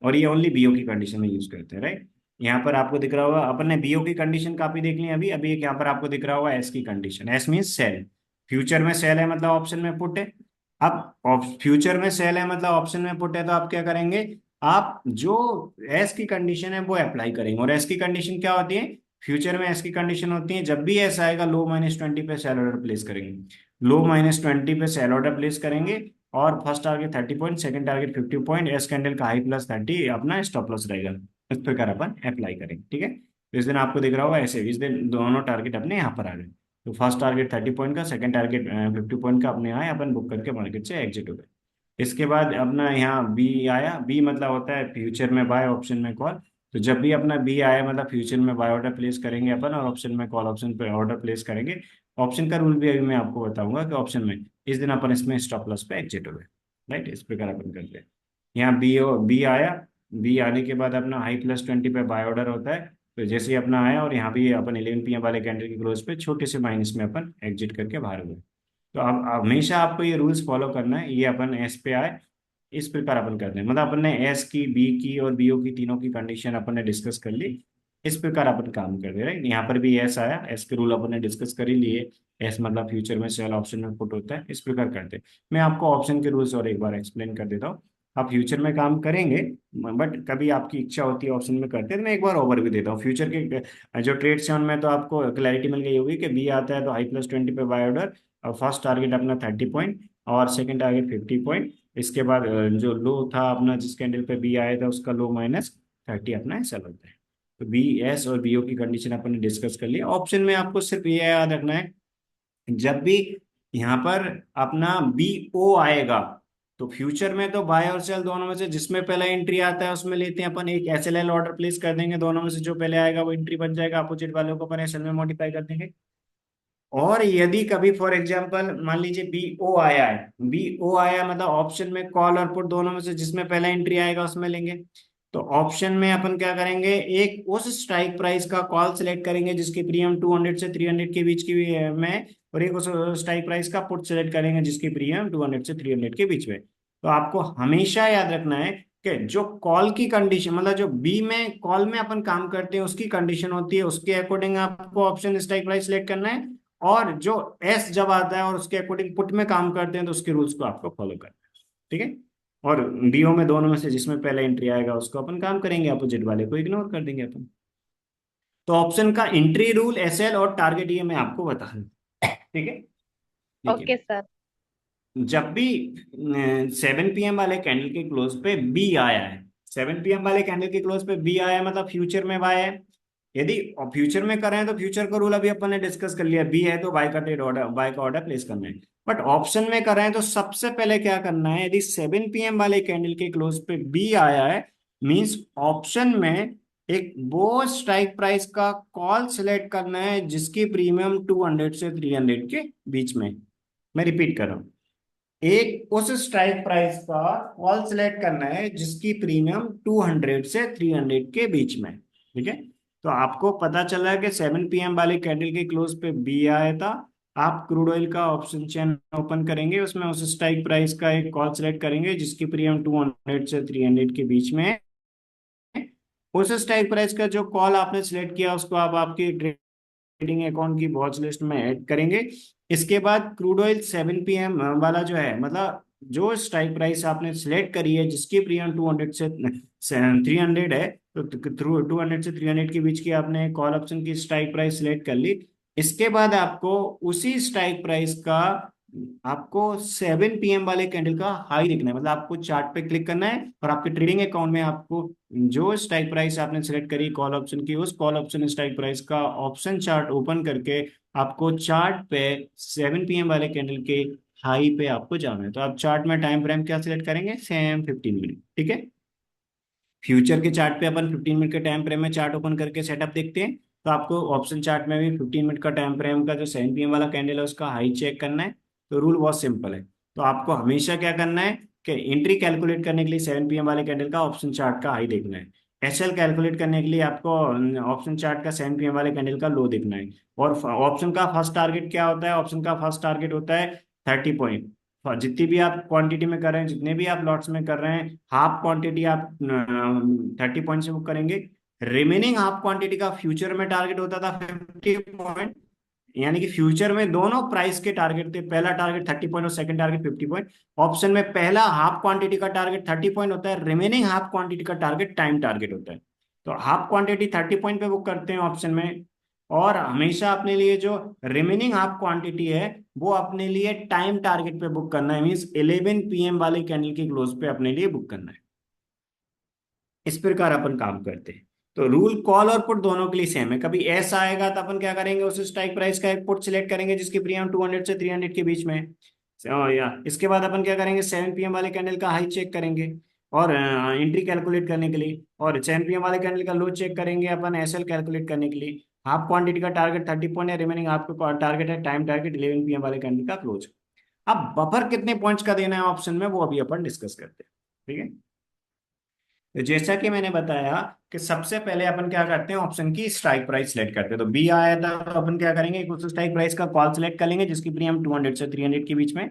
और ये ओनली बीओ की कंडीशन में यूज करते हैं, राइट? यहाँ पर आपको दिख रहा होगा अपन ने बीओ की कंडीशन काफी देख ली अभी। अभी एक यहाँ पर आपको दिख रहा होगा एस की condition. S means sell, future में सेल है मतलब ऑप्शन में पुट है। अब फ्यूचर में सेल है मतलब ऑप्शन में पुट है, तो आप क्या करेंगे? आप जो एस की कंडीशन है वो अप्लाई करेंगे। और एस की कंडीशन क्या होती है? फ्यूचर में एस की कंडीशन होती है जब भी एस आएगा लो -20 पे सेल ऑर्डर प्लेस करेंगे, लो -20 पे सेल ऑर्डर प्लेस करेंगे, और first target 30 point, second target 50 point, S candle का हाई +30 अपना स्टॉप लॉस रहेगा। इस प्रकार अपन अप्लाई करेंगे, ठीक है? तो इस दिन आपको दिख रहा होगा ऐसे, इस दिन दोनों टारगेट अपने यहाँ पर आ गए। तो फर्स्ट टारगेट 30 पॉइंट का, सेकंड टारगेट 50 पॉइंट का अपने यहाँ अपन बुक करके मार्केट से एग्जिट हो गए। इसके बाद अपना यहाँ बी आया। बी मतलब होता है फ्यूचर में बाय, ऑप्शन में कॉल। तो जब भी अपना बी आया मतलब फ्यूचर में बाय ऑर्डर प्लेस करेंगे अपन, और ऑप्शन में कॉल ऑप्शन पे ऑर्डर प्लेस करेंगे। ऑप्शन का रूल भी अभी मैं आपको बताऊंगा कि ऑप्शन में इस दिन अपन इसमें स्टॉप लॉस पे एग्जिट हो गए। राइट, इस प्रकार अपन करते हैं। यहाँ बी आया। बी आने के बाद अपना हाई +20 पे बाय ऑर्डर होता है। तो जैसे ही अपना आया और यहाँ भी अपन 11 PM वाले कैंडल की क्लोज पे छोटे से माइनस में अपन एग्जिट करके बाहर हुए। तो अब हमेशा आपको ये रूल्स फॉलो करना है। ये अपन एस पे आए, इस प्रकार अपन करते हैं। मतलब अपन ने एस की, बी की और बीओ की तीनों की कंडीशन अपन ने डिस्कस कर ली। इस प्रकार अपन काम कर रहे हैं। यहाँ पर भी एस आया, एस के रूल अपन ने डिस्कस कर ही लिए। एस मतलब फ्यूचर में सेल, ऑप्शन में पुट होता है। इस प्रकार करते हैं। मैं आपको ऑप्शन के रूल्स और एक बार एक्सप्लेन कर देता हूँ। आप फ्यूचर में काम करेंगे, बट कभी आपकी इच्छा होती है ऑप्शन में करते हैं, तो मैं एक बार ओवर भी देता हूँ फ्यूचर के जो ट्रेड से उनमें। तो आपको क्लैरिटी मिल गई होगी कि बी आता है तो हाई +20 पे बाय ऑर्डर, और फर्स्ट टारगेट अपना 30 पॉइंट और सेकंड टारगेट 50 पॉइंट। इसके बाद जो लो था अपना, जिस कैंडल पे बी आया था, उसका लो -30 अपना ऐसा लगता है। तो बी, एस और बीओ की कंडीशन अपन ने डिस्कस कर लिया। ऑप्शन में आपको सिर्फ ये याद रखना है, जब भी यहाँ पर अपना बी ओ आएगा, तो फ्यूचर में तो बाय और सेल दोनों में से जिसमें पहला एंट्री आता है उसमें लेते हैं अपन। एक SLL ऑर्डर प्लेस कर देंगे, दोनों में से जो पहले आएगा वो एंट्री बन जाएगा, अपोजिट वालों को अपन SL में मॉडिफाई कर देंगे। और यदि कभी फॉर एग्जांपल मान लीजिए बी ओ आया है, बी ओ आया मतलब ऑप्शन में कॉल और पुट दोनों में से जिसमें पहला एंट्री आएगा उसमें लेंगे। तो ऑप्शन में अपन क्या करेंगे, एक उस स्ट्राइक प्राइस का कॉल सिलेक्ट करेंगे जिसकी प्रीमियम 200 से 300 के बीच की में, और एक उस स्ट्राइक प्राइस का पुट सिलेक्ट करेंगे जिसकी प्रीमियम 200 से 300 के बीच में। तो आपको हमेशा याद रखना है कि जो कॉल की कंडीशन, मतलब जो बी में कॉल में अपन काम करते हैं उसकी कंडीशन होती है, उसके अकॉर्डिंग आपको ऑप्शन स्ट्राइक प्राइस सिलेक्ट करना है। और जो एस जब आता है और उसके अकॉर्डिंग पुट में काम करते हैं तो उसके रूल्स को आपको फॉलो करना है। ठीक है। और बीओ में दोनों में से जिसमें पहला एंट्री आएगा उसको अपन काम करेंगे, अपोजिट वाले को इग्नोर कर देंगे अपन। तो ऑप्शन का एंट्री रूल, SL और टारगेट ये मैं आपको बता दूं। ठीक है। देखिए, ओके सर। जब भी 7 PM वाले कैंडल के क्लोज पे बी आया है, 7 PM वाले कैंडल के क्लोज पे बी आया है मतलब फ्यूचर में बाय है। यदि फ्यूचर में कर रहे हैं तो फ्यूचर का रूल अभी अपन ने डिस्कस कर लिया, बी है तो बाय का ट्रेड ऑर्डर, बाय का ऑर्डर प्लेस करना है। बट ऑप्शन में कर रहे हैं तो सबसे पहले क्या करना है, यदि 7 PM वाले कैंडल के क्लोज पे बी आया है, मींस ऑप्शन में एक वो स्ट्राइक प्राइस का कॉल सिलेक्ट करना है जिसकी प्रीमियम 200 से 300 के बीच में। मैं रिपीट कर रहा हूँ, एक उस स्ट्राइक प्राइस का कॉल सिलेक्ट करना है जिसकी प्रीमियम 200 से 300 के बीच में। ठीक है। तो आपको पता चला है कि 7 PM वाले कैंडल के क्लोज पे बी आया था। आप क्रूड ऑयल का ऑप्शन चेन ओपन करेंगे, उसमें उस स्ट्राइक प्राइस का एक कॉल सिलेक्ट करेंगे जिसकी प्रीमियम 200 से 300 के बीच में है। उस स्ट्राइक प्राइस का जो कॉल आपने सिलेक्ट किया उसको आप आपकी ट्रेडिंग अकाउंट की वॉच लिस्ट में ऐड करेंगे। इसके बाद क्रूड ऑयल 7 PM वाला जो है, मतलब जो स्ट्राइक प्राइस आपने सिलेक्ट करी है जिसकी प्रीमियम 200 से 300 है, तो 200 से 300 के बीच की आपने कॉल ऑप्शन की स्ट्राइक प्राइस सिलेक्ट कर ली। इसके बाद आपको उसी स्ट्राइक प्राइस का, आपको 7 PM वाले कैंडल का हाई देखना है। मतलब आपको चार्ट पे क्लिक करना है और आपके ट्रेडिंग अकाउंट में आपको जो स्ट्राइक प्राइस आपने सेलेक्ट करी कॉल ऑप्शन की, उस कॉल ऑप्शन स्ट्राइक प्राइस का ऑप्शन चार्ट ओपन करके आपको चार्ट पे 7 PM वाले कैंडल के हाई पे आपको जाना है। तो आप चार्ट में टाइम फ्रेम क्या सिलेक्ट करेंगे, सेम 15 मिनट। ठीक है। फ्यूचर के चार्ट पे अपन 15 मिनट के टाइम फ्रेम में चार्ट ओपन करके सेटअप देखते हैं। तो आपको ऑप्शन चार्ट में भी 15 मिनट का टाइम फ्रेम का जो 7 PM वाला कैंडल है उसका हाई चेक करना है। तो रूल बहुत सिंपल है। तो आपको हमेशा क्या करना है कि एंट्री कैलकुलेट करने के लिए 7 PM वाले कैंडल का ऑप्शन चार्ट का हाई देखना है। SL कैलकुलेट करने के लिए आपको ऑप्शन चार्ट का 7 PM वाले कैंडल का लो देखना है। और ऑप्शन का फर्स्ट टारगेट क्या होता है, ऑप्शन का फर्स्ट टारगेट होता है 30 पॉइंट। जितनी भी आप क्वांटिटी में कर रहे हैं, जितने भी आप लॉट्स में कर रहे हैं, हाफ क्वांटिटी आप 30 पॉइंट से बुक करेंगे। रिमेनिंग हाफ क्वांटिटी का फ्यूचर में टारगेट होता था 50 पॉइंट। यानी कि फ्यूचर में दोनों प्राइस के टारगेट थे, पहला टारगेट 30 पॉइंट और सेकंड टारगेट 50 पॉइंट। ऑप्शन में पहला हाफ क्वांटिटी का टारगेट 30 पॉइंट होता है, रिमेनिंग हाफ क्वांटिटी का टारगेट टाइम टारगेट होता है। तो हाफ क्वांटिटी 30 पॉइंट पे बुक करते हैं ऑप्शन में, और हमेशा अपने लिए जो रिमेनिंग हाफ क्वांटिटी है वो अपने लिए टाइम टारगेट पे बुक करना है, मीन्स 11 PM वाले कैंडल के क्लोज पे अपने लिए बुक करना है। इस प्रकार अपन काम करते हैं। तो रूल कॉल और पुट दोनों के लिए सेम है। कभी ऐसा आएगा तो अपन क्या करेंगे, उस स्ट्राइक प्राइस का एक पुट सिलेक्ट करेंगे जिसकी प्रीमियम 200 से 300 के बीच में है। या इसके बाद अपन क्या करेंगे, 7 PM वाले कैंडल का हाई चेक करेंगे और एंट्री कैलकुलेट करने के लिए, और 10 PM वाले कैंडल का लो चेक करेंगे अपन एसएल कैलकुलेट करने के लिए। हाफ क्वांटिटी का टारगेट 30 पॉइंट है, रिमेनिंग आपको टारगेट है टाइम टारगेट 11 PM वाले कैंडल का क्लोज। अब बफर कितने पॉइंट्स का देना है ऑप्शन में, वो अभी अपन डिस्कस करते हैं। ठीक है। तो जैसा कि मैंने बताया कि सबसे पहले अपन क्या करते हैं, ऑप्शन की स्ट्राइक प्राइस सेलेक्ट करते हैं। तो बी आया था तो अपन क्या करेंगे, उस स्ट्राइक प्राइस का कॉल सेलेक्ट कर लेंगे जिसकी प्रीमियम 200 से 300 के बीच में।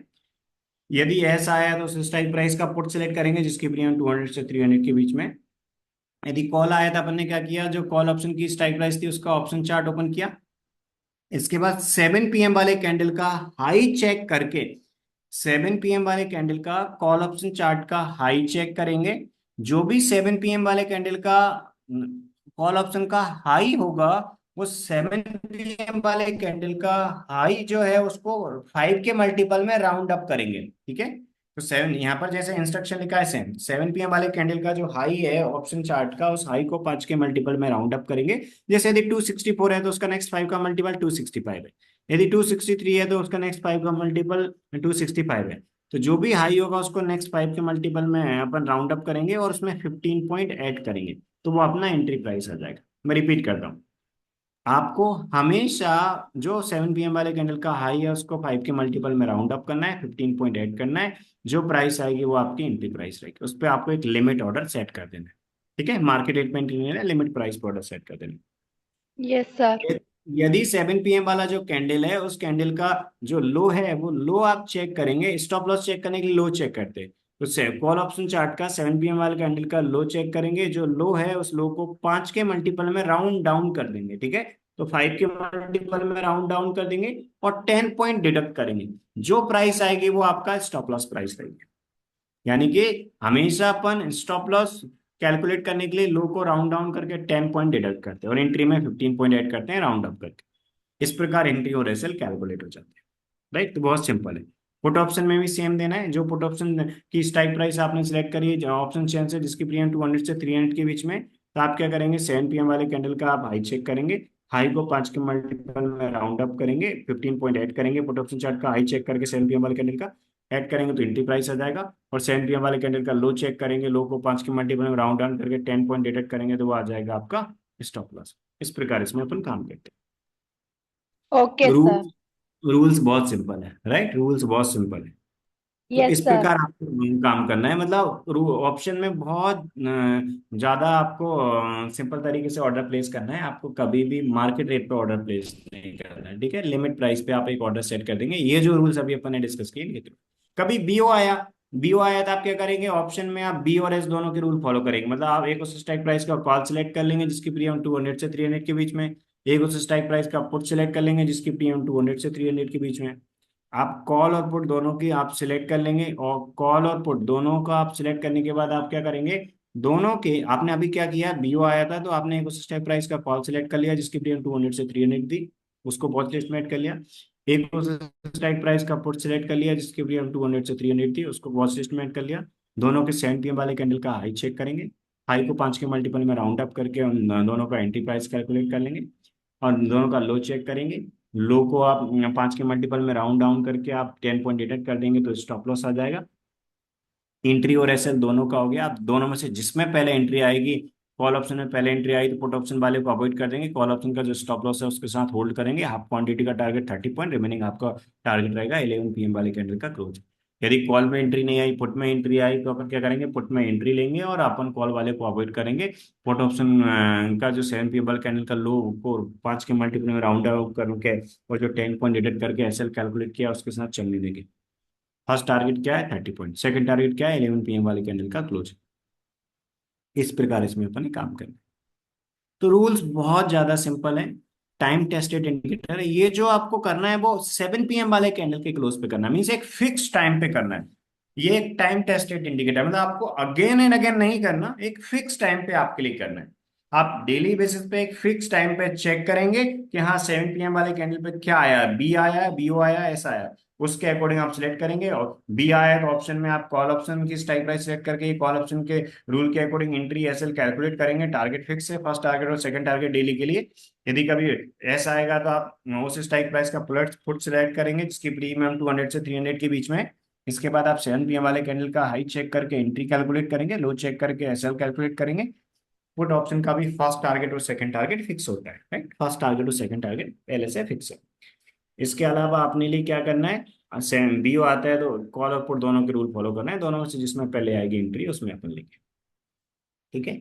यदि ऐसा आया तो उस स्ट्राइक प्राइस का पुट सेलेक्ट करेंगे जिसकी प्रीमियम 200 से 300 के बीच में। यदि कॉल आया था अपन ने क्या किया, जो कॉल ऑप्शन की स्ट्राइक प्राइस थी उसका ऑप्शन चार्ट ओपन किया। इसके बाद 7 PM वाले कैंडल का हाई चेक करके, 7 PM वाले कैंडल का कॉल ऑप्शन चार्ट का हाई चेक करेंगे। जो भी 7 PM वाले कैंडल का कॉल ऑप्शन का हाई होगा, वो 7 PM वाले कैंडल का हाई जो है उसको 5 के मल्टीपल में राउंड अप करेंगे। ठीक है। तो 7 यहाँ पर जैसे इंस्ट्रक्शन लिखा है सेम, 7 PM वाले कैंडल का जो हाई है ऑप्शन चार्ट का, उस हाई को 5 के मल्टीपल में राउंड अप करेंगे। जैसे यदि 264 है तो उसका नेक्स्ट 5 का मल्टीपल 265 है। यदि 263 है तो उसका नेक्स्ट 5 का मल्टीपल 265 है। तो जो भी हाई होगा उसको नेक्स्ट 5 के मल्टीपल में अपन राउंड अप करेंगे और उसमें 15 पॉइंट ऐड करेंगे, तो वो अपना एंट्री प्राइस आ जाएगा। मैं रिपीट करता हूँ, आपको हमेशा जो 7 PM वाले कैंडल का हाई है उसको 5 के मल्टीपल में राउंड अप करना है, 15 पॉइंट ऐड करना है। जो प्राइस आएगी वो आपकी एंट्री प्राइस रहेगी, उस पर आपको एक लिमिट ऑर्डर सेट कर देना है। ठीक है, मार्केट रेट पे एंट्री नहीं है, लिमिट प्राइस पर ऑर्डर सेट कर देना यस सर। है। यदि 7 PM वाला जो कैंडल है उस कैंडल का जो लो है वो लो आप चेक करेंगे, स्टॉप लॉस चेक करने के लिए लो चेक करते हैं। तो कॉल ऑप्शन चार्ट का 7 PM वाले कैंडल का लो चेक करेंगे, जो लो है उस लो को 5 के मल्टीपल में राउंड डाउन कर देंगे। ठीक है। तो 5 के मल्टीपल में राउंड डाउन कर देंगे और 10 पॉइंट डिडक्ट करेंगे। जो प्राइस आएगी वो आपका स्टॉप लॉस प्राइस रहेगी। यानी कि हमेशा अपन स्टॉप लॉस कैलकुलेट करने के लिए लो को राउंड डाउन करके 10 पॉइंट डिडक्ट करते हैं और एंट्री में 15 पॉइंट ऐड करते हैं राउंड अप करके। इस प्रकार एंट्री और एसएल कैलकुलेट हो जाते हैं। राइट, तो बहुत सिंपल है। पुट ऑप्शन में भी सेम देना है। जो पुट ऑप्शन की स्ट्राइक प्राइस आपने सिलेक्ट करी है ऑप्शन चेन से जिसकी प्रीमियम 200 से 300 के बीच में, तो आप क्या करेंगे, 7 PM वाले कैंडल का आप हाई चेक करेंगे, हाई को 5 के मल्टीपल में राउंड अप करेंगे, 15 पॉइंट ऐड करेंगे पुट ऑप्शन चार्ट का हाई चेक करके 7 PM वाले कैंडल का ऐड करेंगे तो एंट्री प्राइस आ जाएगा। और 7 PM वाले कैंडल का लो चेक करेंगे, लो को 5 के मल्टीपल में राउंड डाउन करके 10 पॉइंट डिडक्ट करेंगे तो वो आ जाएगा आपका स्टॉप लॉस। इस प्रकार इसमें अपन काम करते ओके हैं। सर। रूल्स रूल्स बहुत सिंपल है, राइट, रूल्स बहुत सिंपल है। तो यस इस सर। प्रकार आपको काम करना है, मतलब ऑप्शन में बहुत ज्यादा आपको सिंपल तरीके से ऑर्डर प्लेस करना है। आपको कभी भी मार्केट रेट पे ऑर्डर प्लेस नहीं करना है। ठीक है, लिमिट प्राइस पे आप एक ऑर्डर सेट कर देंगे। ये जो रूल्स अभी अपन ने डिस्कस किए ये तो। कभी बीओ आया तो आप क्या करेंगे, ऑप्शन में आप बी और एस दोनों के रूल फॉलो करेंगे। मतलब आप एक उस स्ट्राइक प्राइस का कॉल सेलेक्ट कर लेंगे जिसकी प्रीमियम 200 से 300 के बीच में, एक उस स्ट्राइक प्राइस का पुट सेलेक्ट कर लेंगे जिसकी प्रीमियम 200 से 300 के बीच में। आप कॉल और पुट दोनों की आप सिलेक्ट कर लेंगे और कॉल और पुट दोनों का आप सिलेक्ट करने के बाद आप क्या करेंगे, दोनों के आपने अभी क्या किया, बीओ आया था तो आपने एक उस स्ट्राइक प्राइस का कॉल सिलेक्ट कर लिया जिसकी प्रीमियम 200 से 300 थी, उसको वॉच लिस्ट में ऐड कर लिया। एक उस स्ट्राइक प्राइस का पुट सिलेक्ट कर लिया जिसकी प्रीमियम 200 से 300 थी, उसको वॉच लिस्ट में ऐड कर लिया। दोनों के 7 PM वाले कैंडल का हाई चेक करेंगे, हाई को 5 के मल्टीपल में राउंड अप करके उन दोनों का एंट्री प्राइस कैलकुलेट कर लेंगे और दोनों का लो चेक करेंगे। लो को आप 5 के मल्टीपल में राउंड डाउन करके आप 10 पॉइंट डिडक्ट कर देंगे तो स्टॉप लॉस आ जाएगा। एंट्री और एसएल दोनों का हो गया। आप दोनों में से जिसमें पहले एंट्री आएगी, कॉल ऑप्शन में पहले एंट्री आई तो पुट ऑप्शन वाले को अवॉइड कर देंगे, कॉल ऑप्शन का जो स्टॉप लॉस है उसके साथ होल्ड करेंगे। हाफ क्वांटिटी का टारगेट 30 पॉइंट, रिमेनिंग आपका टारगेट रहेगा 11 PM वाले कैंडल का क्लोज। यदि कॉल में एंट्री नहीं आई, पुट में एंट्री आई, तो अपन क्या करेंगे, पुट में एंट्री लेंगे और अपन कॉल वाले को अवॉइड करेंगे। पुट ऑप्शन का जो 7 PM वाले कैंडल का लो को 5 के मल्टीपल में राउंड अप करके और जो 10 पॉइंट डिडक्ट करके एसएल कैलकुलेट किया उसके साथ चलने देंगे। फर्स्ट टारगेट क्या है, 30 पॉइंट, सेकंड टारगेट क्या है, 11 PM वाले कैंडल का क्लोज। इस प्रकार इसमें अपन ने काम करना है। तो रूल्स बहुत ज्यादा सिंपल है। टाइम टेस्टेड इंडिकेटर है। ये जो आपको करना है वो 7 PM वाले कैंडल के क्लोज पे करना है, मीन्स एक फिक्स टाइम पे करना है। ये एक टाइम टेस्टेड इंडिकेटर, मतलब आपको अगेन एंड अगेन नहीं करना, एक फिक्स टाइम पे आपके लिए करना है। आप डेली बेसिस पे एक फिक्स टाइम पे चेक करेंगे कि हाँ 7 PM वाले कैंडल पे क्या आया, बी आया, बीओ आया, ऐसा आया। उसके अकॉर्डिंग आप सिलेक्ट करेंगे। और बी आया तो ऑप्शन में आप कॉल ऑप्शन की स्ट्राइक प्राइस सिलेक्ट करके कॉल ऑप्शन के रूल के अकॉर्डिंग एंट्री एसएल कैलकुलेट करेंगे। टारगेट फिक्स है, फर्स्ट टारगेट और सेकंड टारगेट डेली के लिए। यदि कभी ऐसा आएगा तो आप उस स्ट्राइक प्राइस का पुट पुट सिलेक्ट करेंगे जिसकी प्रीमियम 200 से 300 के बीच में है। इसके बाद आप 7 PM वाले कैंडल का हाई चेक करके एंट्री कैलकुलेट करेंगे, लो चेक करके एसएल कैलकुलेट करेंगे। पुट ऑप्शन का भी फर्स्ट टारगेट और सेकंड टारगेट फिक्स होता है, राइट। फर्स्ट टारगेट और सेकंड टारगेट पहले से फिक्स है। इसके अलावा अपने लिए क्या करना है, सेम बीओ आता है तो कॉल और पुट दोनों के रूल फॉलो करना है, दोनों में से जिसमें पहले आएगी एंट्री उसमें अपन लेंगे, ठीक है।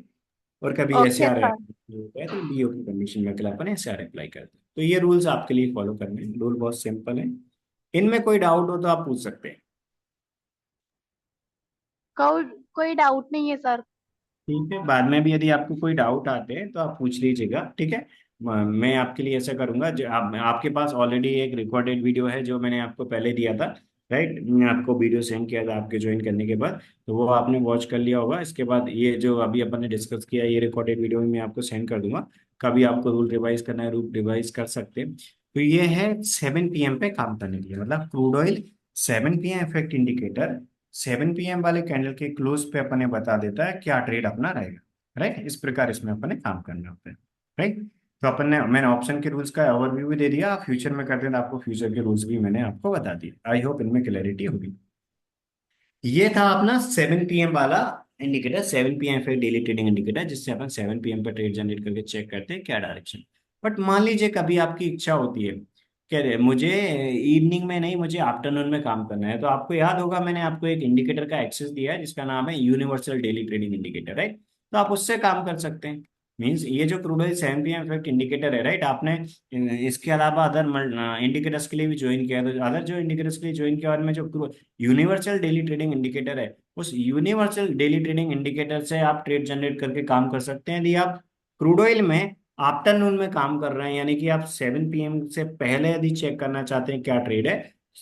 और कभी ऐसे ओके आ रहा सर। होता है तो बीओ की कंडीशन में अपन ऐसे आर अप्लाई करते हैं। तो ये रूल्स आपके लिए फॉलो करने हैं, रूल बहुत सिंपल है। इनमें कोई डाउट हो तो आप पूछ सकते हैं। कोई कोई डाउट नहीं है सर। ठीक है, बाद में भी यदि आपको कोई डाउट आते हैं तो आप पूछ लीजिएगा, ठीक है। मैं आपके लिए ऐसा करूंगा, जो आपके पास ऑलरेडी एक रिकॉर्डेड वीडियो है जो मैंने आपको पहले दिया था, राइट। मैं आपको वीडियो सेंड किया था आपके ज्वाइन करने के बाद, तो वो आपने वॉच कर लिया होगा। इसके बाद ये जो अभी अपन ने डिस्कस किया ये रिकॉर्डेड वीडियो में मैं आपको सेंड कर दूंगा। कभी आपको रूल रिवाइज करना है, रूल रिवाइज कर सकते हैं। तो ये है 7 PM पे काम करने के लिए, मतलब crude oil 7 PM effect indicator 7 PM वाले कैंडल के क्लोज पे अपने बता देता है क्या ट्रेड अपना रहेगा, राइट। इस प्रकार इसमें अपने काम करना होता है, राइट। तो अपन ने मैंने ऑप्शन के रूल्स का ओवरव्यू भी दे दिया, फ्यूचर में करते हैं तो आपको फ्यूचर के रूल्स भी मैंने आपको बता दिए। आई होप इनमें क्लैरिटी होगी। ये था अपना 7 PM वाला इंडिकेटर, 7 PM फिर डेली ट्रेडिंग इंडिकेटर, जिससे अपन 7 PM पर ट्रेड जनरेट करके चेक करते हैं क्या डायरेक्शन। बट मान लीजिए कभी आपकी इच्छा होती है, कह रहे मुझे इवनिंग में नहीं, मुझे आफ्टरनून में काम करना है, तो आपको याद होगा मैंने आपको एक इंडिकेटर का एक्सेस दिया है जिसका नाम है universal daily trading indicator, right. तो आप उससे काम कर सकते हैं। मीन्स ये जो crude oil 7 PM effect indicator है, राइट, आपने इसके अलावा अदर इंडिकेटर्स के लिए भी ज्वाइन किया है, तो अदर जो इंडिकेटर्स के लिए ज्वाइन किया और में जो यूनिवर्सल डेली ट्रेडिंग इंडिकेटर है, उस यूनिवर्सल डेली ट्रेडिंग इंडिकेटर से आप ट्रेड जनरेट करके काम कर सकते हैं। यदि आप क्रूड ऑयल में आफ्टरनून में काम कर रहे हैं, यानी कि आप 7 PM से पहले यदि चेक करना चाहते हैं क्या ट्रेड है,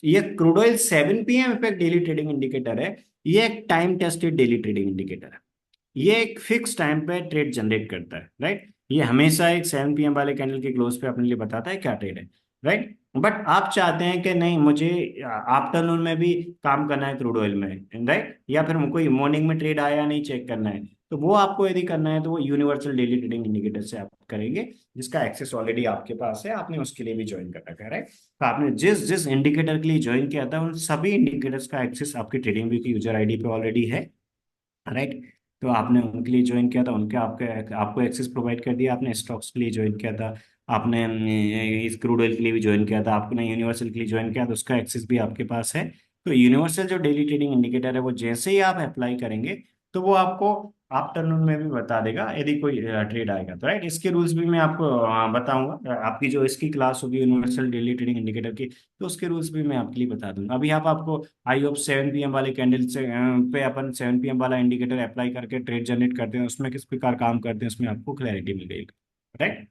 ये crude oil 7 PM effect daily trading indicator है। ये एक time tested daily trading indicator है। ये एक फिक्स टाइम पे ट्रेड जनरेट करता है, राइट। ये हमेशा एक 7 PM वाले कैंडल के क्लोज पे अपने लिए बताता है क्या ट्रेड है, राइट। बट आप चाहते हैं कि नहीं, मुझे आफ्टरनून में भी काम करना है क्रूड ऑयल में, राइट, या फिर कोई मॉर्निंग में ट्रेड आया नहीं चेक करना है, तो वो आपको यदि करना है तो वो यूनिवर्सल डेली ट्रेडिंग इंडिकेटर से आप करेंगे, जिसका एक्सेस ऑलरेडी आपके पास है, आपने उसके लिए भी ज्वाइन कर रखा है, राइट। तो आपने जिस जिस इंडिकेटर के लिए ज्वाइन किया था उन सभी इंडिकेटर्स का एक्सेस आपकी ट्रेडिंग व्यू की यूजर आईडी पे ऑलरेडी है, राइट। तो आपने उनके लिए ज्वाइन किया था, उनके आपके आपको एक्सेस प्रोवाइड कर दिया, आपने स्टॉक्स के लिए ज्वाइन किया था, आपने इस क्रूड ऑयल के लिए भी ज्वाइन किया था, आपने यूनिवर्सल के लिए ज्वाइन किया तो उसका एक्सेस भी आपके पास है। तो यूनिवर्सल जो डेली ट्रेडिंग इंडिकेटर है वो जैसे ही आप अप्लाई करेंगे तो वो आपको आफ्टरनून में भी बता देगा यदि कोई ट्रेड आएगा, तो राइट। इसके रूल्स भी मैं आपको बताऊंगा, आपकी जो इसकी क्लास होगी यूनिवर्सल डेली ट्रेडिंग इंडिकेटर की, तो उसके रूल्स भी मैं आपके लिए बता दूंगा। अभी आप आपको आई होप 7 PM वाले कैंडल से पे अपन 7 PM वाला इंडिकेटर अप्लाई करके ट्रेड जनरेट करते हैं, उसमें किस प्रकार काम करते हैं उसमें आपको क्लैरिटी मिल गई, राइट।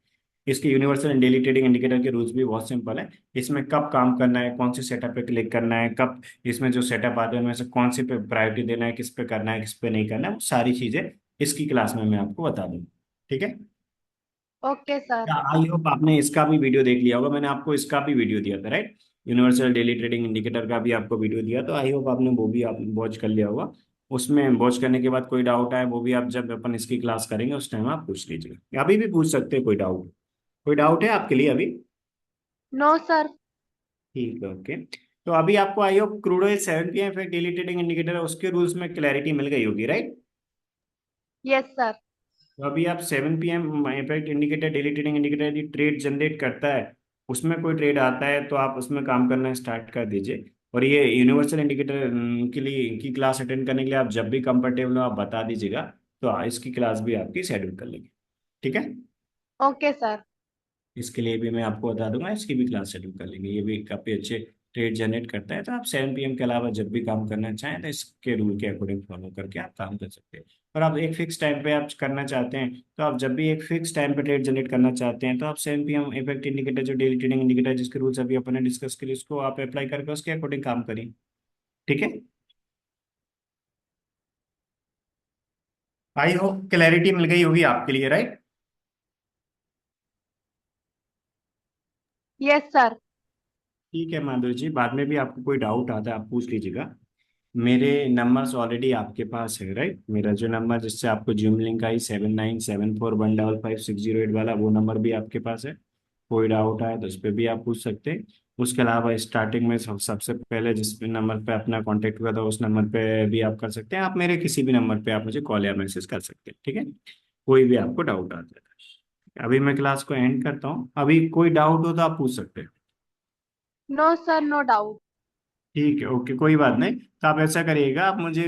इसके universal and daily trading indicator के रूल्स भी बहुत सिंपल है। इसमें कब काम करना है, कौन से सेटअप पे क्लिक करना है, कब इसमें जो सेटअप आते हैं उनमें से कौन से पे प्रायोरिटी देना है, किस पे करना है, किस पे नहीं करना है, वो सारी चीजें इसकी क्लास में मैं आपको बता दूंगा, ठीक है। Okay sir. आई होप आपने इसका भी वीडियो देख लिया होगा, मैंने आपको इसका भी वीडियो दिया था, right. Universal daily trading indicator का भी आपको वीडियो दिया, तो आई होप आपने वो भी आप वॉच कर लिया होगा। उसमें वॉच करने के बाद कोई डाउट आए वो भी आप जब अपन इसकी क्लास करेंगे उस टाइम आप पूछ लीजिएगा, अभी भी पूछ सकते हैं कोई डाउट है आपके लिए अभी। No sir. ठीक है, ओके। तो अभी आपको I hope crude oil 7 PM फिर डेली ट्रेडिंग इंडिकेटर है उसके रूल्स में क्लैरिटी मिल गई होगी, राइट। Yes sir. तो अभी आप 7 PM effect indicator daily trading indicator यदि ट्रेड जनरेट करता है, उसमें कोई ट्रेड आता है तो आप उसमें काम करना स्टार्ट कर दीजिए। और ये यूनिवर्सल इंडिकेटर के लिए की क्लास अटेंड करने के लिए आप जब भी कंफर्टेबल हो आप बता दीजिएगा, तो इसकी क्लास भी आपकी शेड्यूल कर लेंगे, ठीक है। Okay sir. इसके लिए भी मैं आपको बता दूंगा, इसकी भी क्लास शेड्यूल कर लेंगे, ये भी काफ़ी अच्छे ट्रेड जनरेट करता है। तो आप 7 PM के अलावा जब भी काम करना चाहें तो इसके रूल के अकॉर्डिंग फॉलो करके आप काम कर सकते हैं। और आप एक फिक्स टाइम पे आप करना चाहते हैं, तो आप जब भी एक फिक्स टाइम पे ट्रेड जनरेट करना चाहते हैं तो आप 7 PM इफेक्ट इंडिकेटर जो डेली ट्रेडिंग इंडिकेटर जिसके रूल्स अभी अपन ने डिस्कस किए उसको आप अप्लाई करके उसके अकॉर्डिंग काम करिए, ठीक है। आई होप क्लैरिटी मिल गई होगी आपके लिए, राइट। Yes sir. ठीक है माधुरी जी, बाद में भी आपको कोई डाउट आता है आप पूछ लीजिएगा। मेरे नंबर्स ऑलरेडी आपके पास है राइट, मेरा जो नंबर जिससे आपको जूम लिंक आई 7974155608 वाला, वो नंबर भी आपके पास है। कोई डाउट आए तो उस पर भी आप पूछ सकते हैं। उसके अलावा स्टार्टिंग में सबसे पहले जिस नंबर पे अपना कांटेक्ट हुआ था उस नंबर पे भी आप कर सकते हैं, आप मेरे किसी भी नंबर पे आप मुझे कॉल या मैसेज कर सकते हैं, ठीक है। कोई भी आपको डाउट आता है। अभी मैं क्लास को एंड करता हूँ, अभी कोई डाउट हो तो आप पूछ सकते हैं। No sir, no doubt. ठीक है, ओके, कोई बात नहीं। तो आप ऐसा करिएगा, आप मुझे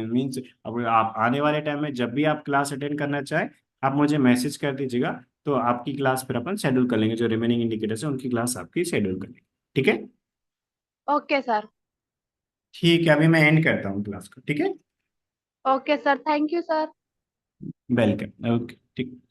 मीन्स अब आप आने वाले टाइम में जब भी आप क्लास अटेंड करना चाहें, आप मुझे मैसेज कर दीजिएगा। तो आपकी क्लास फिर अपन शेड्यूल कर लेंगे, जो रिमेनिंग इंडिकेटर्स है उनकी क्लास आपकी शेड्यूल कर लेंगे, ठीक है। Okay sir. ठीक है, अभी मैं एंड करता हूँ क्लास को, ठीक है। Okay sir, thank you sir. Welcome, okay, ठीक।